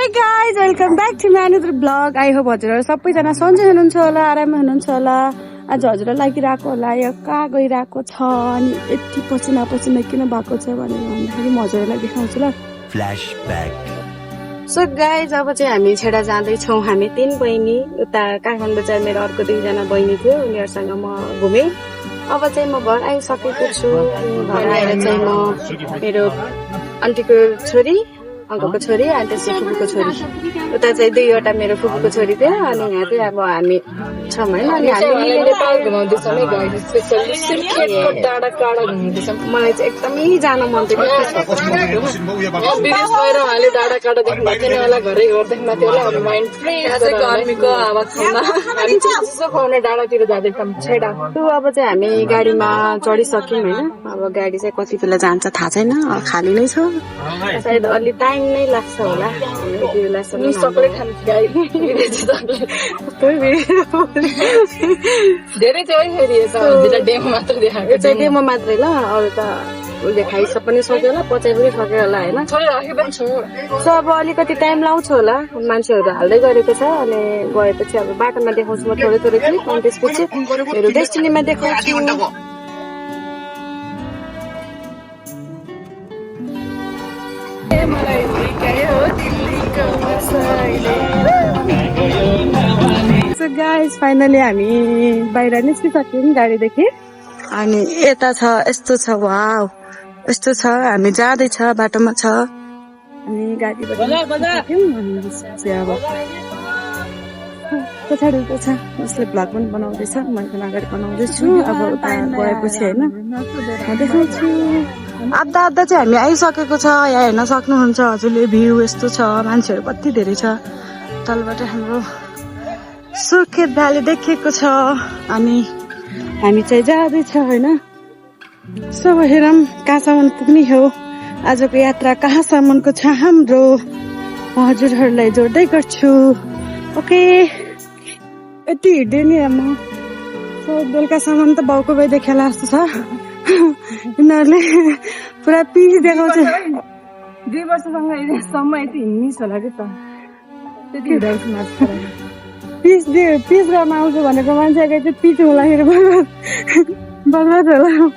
Hey guys, welcome back to my another vlog. I hope हजुरहरु सबैजना सन्चै हुनुहुन्छ होला, आराममा हुनुहुन्छ होला। आज हजुरहरुलाई लागिरहेको होला यो कहाँ गइरहेको छ अनि यति पसिना पसिना किन भएको छ भनेर भन्दाखेरि म हजुरहरुलाई देखाउँछु ल। फ्ल्याशब्याक। So guys, अब चाहिँ हामी छेडा जाँदै छौं। हामी 3 बहिनी उता काठमाडौँ चाहिँ मेरो अर्को 2 जना बहिनी थियो, उनीहरुसँग म घुमे। अब चाहिँ म घर आइसकेको छु। घर आएर चाहिँ म मेरो आन्टीको छोरी, अंकलको छोरी अनि त्यसपछि फुपूको छोरी, उता चाहिँ 2वटा मेरो फुपूको छोरी थियो अनि यहाँ चाहिँ अब हामी छौं हैन। अनि हामी नेपाल घुमाउँदैछौँ है गाइस, स्पेशली सिर्फ डाँडा काँडा घुमाउँदैछौँ। मलाई चाहिँ एकदमै जान मन थियो। विदेश गएर उहाँले डाँडा काँडा देख्नु भएको थिएन होला, घरै घर देख्नु थियो होला। अब माइन्ड फ्रेस गर्मीको हावा खाउन हामी चिसो खुवाउने डाँडातिर जाँदैछौँ छेडा। अब चाहिँ हामी गाडीमा चढिसक्यौँ हैन। अब गाडी चाहिँ कति बेला जान्छ थाहा छैन, खाली नै छ। सायद अलि टाइम नै लाग्छ होला। सबै खान्छ गाडी धेरै चाहिँ फेरि डेमो मात्र देखाएको चाहिँ डेमो मात्रै ल, अरू त उसले खाइसक पनि सक्यो होला, पचाइ पनि सक्यो होला हैन। सो अब अलिकति टाइम लाउँछ होला, मान्छेहरू हाल्दै गरेको छ। अनि गएपछि अब बाटोमा देखाउँछु म थोरै थोरै क्लिप, अनि त्यसपछि मेरो डेस्टिनीमा देखाउँछु। So guys, finally हामी बाहिर निस्किसक्यौँ गाडीदेखि। अनि यता छ, यस्तो छ, वाउ यस्तो छ। हामी जाँदैछ, बाटोमा छ अनि गाडीबाट निस्किसक्यौँ। अब पछाडि उता छ, उसले भ्लग पनि बनाउँदैछ, मैले पनि अगाडि बनाउँदैछु। अब उता गएपछि होइन म देखाउँछु। आधा चाहिँ हामी आइसकेको छ। यहाँ हेर्न सक्नुहुन्छ हजुरले, भ्यू यस्तो छ, मान्छेहरू कति धेरै छ। तलबाट हाम्रो सुर्खेत भ्याली देखेको छ अनि हामी चाहिँ जाँदैछ होइन। सो हेरौँ कहाँसम्म पुग्ने हो, आजको यात्रा कहाँसम्मको छ हाम्रो, म हजुरहरूलाई जोड्दै गर्छु। ओके, यति हिँड्दै नि म। सो बेलुकासम्म त बाउको भाइ देखेला जस्तो छ। यिनीहरूले पुरा पिस देखाउँछ। 2 वर्षसम्म यति हिँड्निस् होला कि त, त्यति हिँडाउँछु माथि पिस गर्न आउँछु भनेको मान्छेको चाहिँ पिच हुँदाखेरि बर्बाद होला।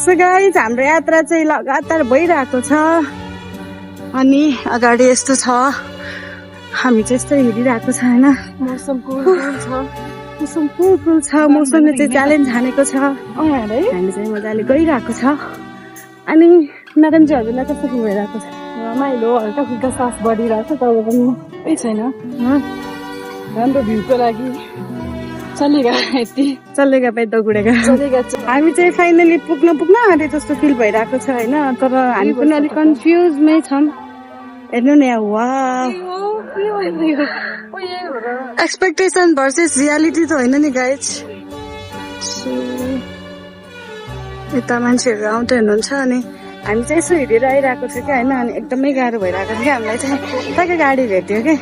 सो गाइस, हाम्रो यात्रा चाहिँ लगातार भइरहेको छ अनि अगाडि यस्तो छ, हामी चाहिँ यस्तो हिँडिरहेको छ होइन। मौसम कुल छ, मौसमले चाहिँ च्यालेन्ज हानेको छ। हामी चाहिँ मजाले गइरहेको छ। अनि नारायण चाहिँ हजुरलाई कस्तो भइरहेको छ? रमाइलो, हल्का फुल्का सास बढिरहेको छ। तब पनि केही छैन, राम्रो भ्यूको लागि चलेगा, यति चलेगा पैदा गुडेगा चलेगा। हामी चाहिँ फाइनली पुग्न आँटे जस्तो फिल भइरहेको छ होइन। तर हामी पनि अलिक कन्फ्युजमै छौँ। हेर्नु न, वाउ, एक्सपेक्टेसन भर्सेस रियालिटी त होइन नि गाइज। यता मान्छेहरू आउँदै हुनुहुन्छ अनि हामी चाहिँ यसो हिँडेर आइरहेको छ क्या होइन। अनि एकदमै गाह्रो भइरहेको थियो हामीलाई चाहिँ। ट्याक्कै गाडी भेट्यो क्या,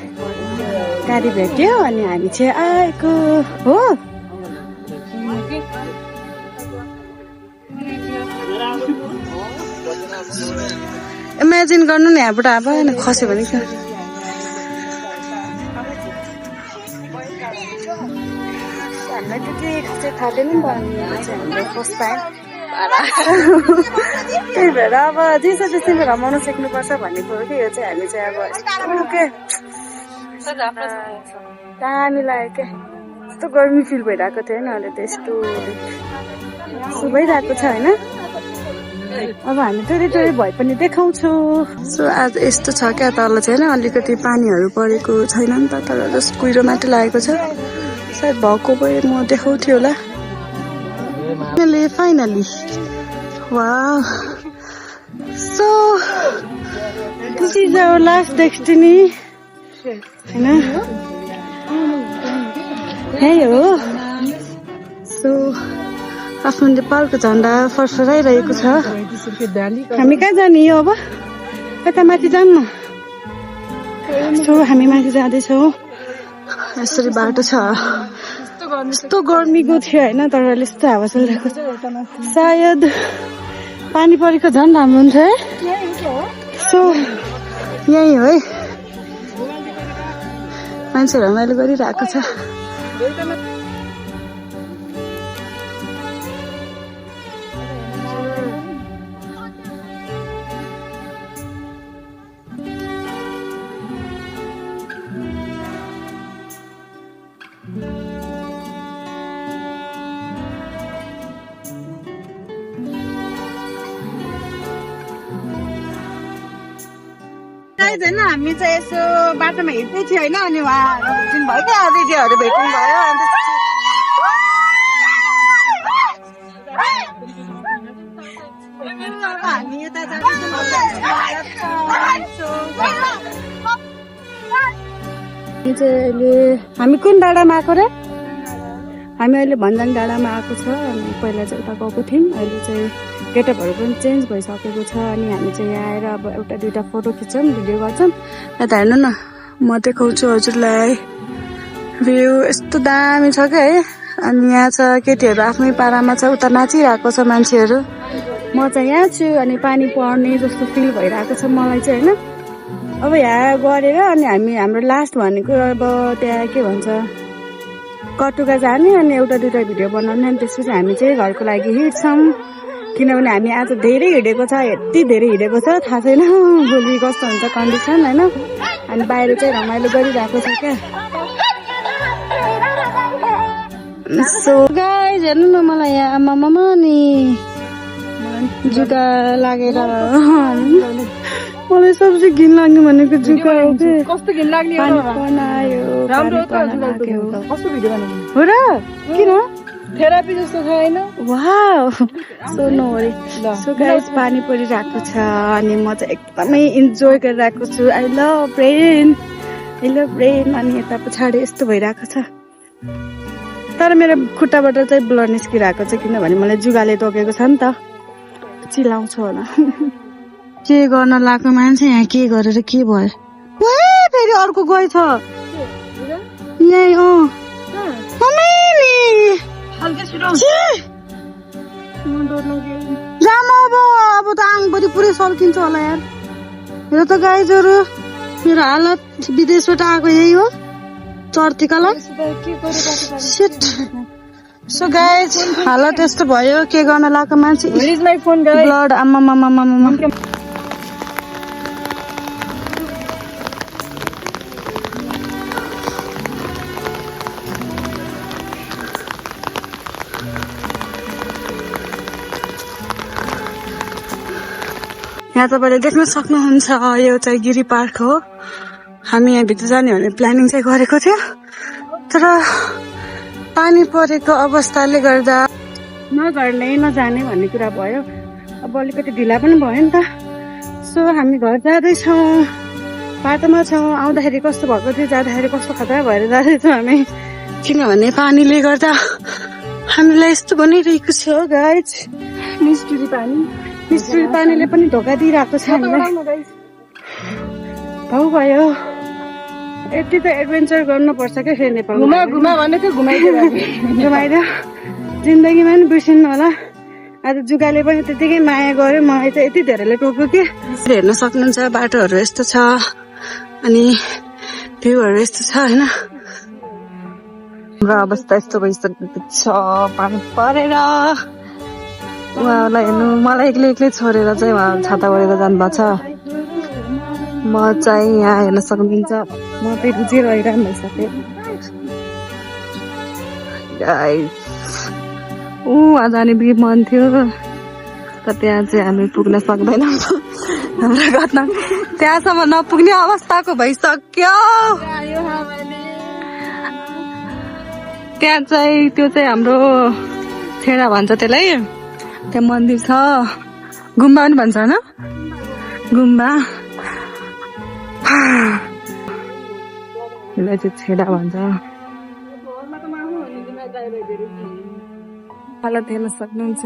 गाडी भेट्यो अनि हामी चाहिँ आएको हो। इमेजिन गर्नु न, यहाँबाट अब खस्यो भने क्या। हामीलाई त्यति खासै थाहा थिएन नि त, अनि हाम्रो फर्स्ट टाइम। त्यही भएर अब जेसो त्यसैले रमाउनु सिक्नुपर्छ भनेको हो कि यो चाहिँ। हामी चाहिँ अब यस्तो के दामी लाग्यो क्या, यस्तो गर्मी फिल भइरहेको थियो होइन। अहिले त यस्तो भइरहेको छ होइन। अब हामी टोरी भए पनि देखाउँछौँ। सो आज यस्तो छ क्या, तल चाहिँ होइन अलिकति पानीहरू परेको छैन नि त, तर जस्ट कुहिरो मात्रै लागेको छ। सायद भएको भए म देखाउँथ्यो होला। Finally wow, so this is our last destiny होइन। यही हो। सो आफ्नो नेपालको झन्डा फरफराइरहेको छ। हामी कहाँ जाने हो अब? यता माथि जाऊँ न। सो हामी माथि जाँदैछौँ। यसरी बाटो छ, यस्तो गर्मीको थियो होइन, तर यस्तो हावा चलिरहेको छ। सायद पानी परेको झन् राम्रो हुन्छ है। सो यही हो है, मान्छेहरू रमाइलो गरिरहेको छ। होइन हामी चाहिँ यसो बाटोमा हिँड्दै थियो होइन अनि उहाँ भयो क्या दिदीहरू भेट्नु भयो अन्त हामी यता अहिले हामी कुन डाँडामा आएको र हामी अहिले भन्जाङ डाँडामा आएको छ अनि पहिला चाहिँ उता गएको थियौँ अहिले चाहिँ गेटअपहरू पनि चेन्ज भइसकेको छ अनि हामी चाहिँ यहाँ आएर अब एउटा दुइटा फोटो खिच्छौँ भिडियो गर्छौँ यता हेर्नु न म देखाउँछु हजुरलाई भ्यू यस्तो दामी छ क्या है अनि यहाँ छ केटीहरू आफ्नै पारामा छ उता नाचिरहेको छ मान्छेहरू म चाहिँ यहाँ छु अनि पानी पर्ने जस्तो फिल भइरहेको छ मलाई चाहिँ होइन अब यहाँ गरेर अनि हाम्रो लास्ट भनेको अब त्यहाँ के भन्छ कटुका जाने अनि एउटा दुइटा भिडियो बनाउने अनि त्यसपछि हामी चाहिँ घरको लागि हिँड्छौँ किनभने हामी आज धेरै हिँडेको छ यति धेरै हिँडेको छ थाहा छैन भोलि कस्तो हुन्छ कन्डिसन होइन अनि बाहिर चाहिँ रमाइलो गरिरहेको छ क्या सो गाइज हेर्नु न मलाई यहाँ आमामा नि जुका लागेर मलाई सबसे घिन लाग्ने भनेको जुका हो कि कस्तो घिन लाग्ने हो र किन थेरापी जस्तो छ होइन वाउ सोध्नु अरे सो गाइस पानी परिरहेको छ अनि म चाहिँ एकदमै इन्जोय गरिरहेको छु आई लभ रेन अनि यता पछाडि यस्तो भइरहेको छ तर मेरो खुट्टाबाट चाहिँ ब्लड निस्किरहेको छ किनभने मलाई जुगाले टोकेको छ नि त चिलाउँछ होला के गर्न लाग्यो मान्छे यहाँ के गरेर के भयो फेरि अर्को गएछ यही अब त आङभरि पुरै सल्किन्छ होला यार यो त गाइजहरू मेरो हालत विदेशबाट आएको यही हो चर्तीकालाई सो गाइज हालत यस्तो भयो के गर्न लाग्यो मान्छे ब्लड आम्मा यहाँ तपाईँले देख्न सक्नुहुन्छ यो चाहिँ गिरी पार्क हो हामी यहाँभित्र जाने भने प्लानिङ चाहिँ गरेको थियो तर पानी परेको अवस्थाले गर्दा नगर्ने नजाने भन्ने कुरा भयो अब अलिकति ढिला पनि भयो नि त सो हामी घर जाँदैछौँ बाटोमा छौँ आउँदाखेरि कस्तो भएको थियो जाँदाखेरि कस्तो खतरा भएर जाँदैछौँ हामी किनभने पानीले गर्दा हामीलाई यस्तो भनिरहेको छ गाइज निष्ठुरी पानीले पनि धोका दिइरहेको छ हामीलाई भाउ भयो यति त एडभेन्चर गर्नुपर्छ क्या फेरि नेपालमा घुमाइदियो जिन्दगीमा पनि बिर्सिनु होला आज जुगाले पनि त्यतिकै माया गर्यो मलाई चाहिँ यति धेरैले टोक्यो कि हेर्न सक्नुहुन्छ बाटोहरू यस्तो छ अनि भ्यूहरू यस्तो छ होइन हाम्रो अवस्था यस्तो भइसकेको छ पानी परेर उहाँलाई हेर्नु मलाई एक्लै छोडेर चाहिँ उहाँ छाता गरेर जानुभएको छ म चाहिँ यहाँ हेर्न सक्नुहुन्छ म फेरि बुझेर आइरहनु भइसकेँ उहाँ जाने मन थियो तर त्यहाँ चाहिँ हामी पुग्न सक्दैनौँ हाम्रो घटना त्यहाँसम्म नपुग्ने अवस्थाको भइसक्यो त्यहाँ चाहिँ त्यो चाहिँ हाम्रो छेडा भन्छ त्यसलाई त्यहाँ मन्दिर छ गुम्बा पनि भन्छ होइन गुम्बा त्यसलाई चाहिँ छेडा भन्छ हालत हेर्न सक्नुहुन्छ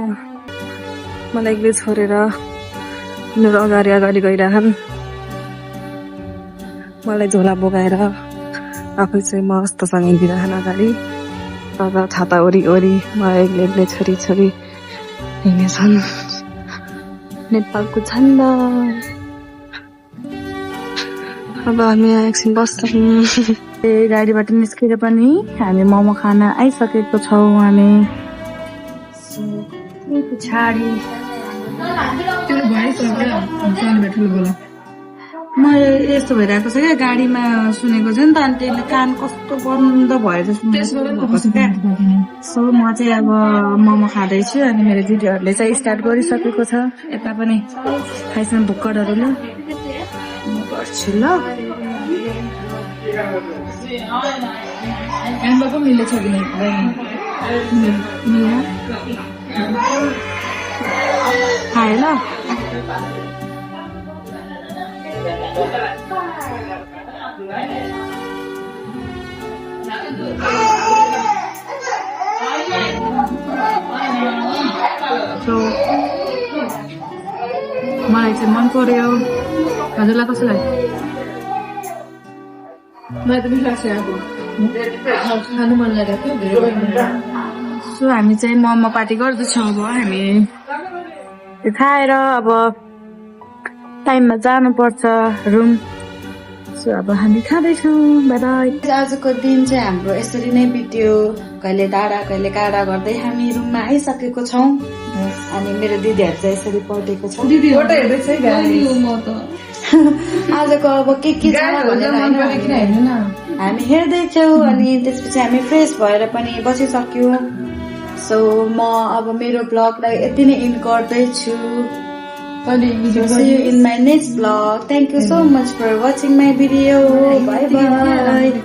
मलाई एक्लै छोडेर उनीहरू अगाडि गइरहन् मलाई झोला बोकाएर आफै चाहिँ मस्तसँग हिँडिरहन् अगाडि तर छाता वरिवरि मलाई एक्लै छोरी हिँड्नेछन् नेपालको झन्डा अब हामी एकछिन बस्छौँ। गाडीबाट निस्केर पनि हामी मोमो खान आइसकेको छौँ। हामी म यस्तो भइरहेको छ क्या, गाडीमा सुनेको छ नि त, अनि त्यसले कान कस्तो बन्द भएर जस्तो। सो म चाहिँ अब मोमो खाँदैछु अनि मेरो दिदीहरूले चाहिँ स्टार्ट गरिसकेको छ। यता पनि खाइसक्नु भुक्कडहरूले म गर्छु ल। मिलेछ कि खायो ल। मलाई चाहिँ मन पर्यो। हजुरलाई कसो लाग्यो? मलाई त मिठो लाग्छ। अब खानु मन लागेको थियो। सो हामी चाहिँ मोमो पार्टी गर्दैछौँ। अब हामी खाएर अब टाइममा जानुपर्छ रुम। सो अब हामी खाँदैछौँ। Bye bye. आजको दिन चाहिँ हाम्रो यसरी नै बित्यो। कहिले टाढा कहिले काँडा गर्दै हामी रुममा आइसकेको छौँ। अनि मेरो दिदीहरू चाहिँ यसरी पढेको छ। आजको अब के छ हामी हेर्दैछौँ। अनि त्यसपछि हामी फ्रेस भएर पनि बसिसक्यो। सो म अब मेरो ब्लगलाई यति नै इन्ड गर्दैछु। See you in my next vlog. Thank you so much for watching my video. Bye bye.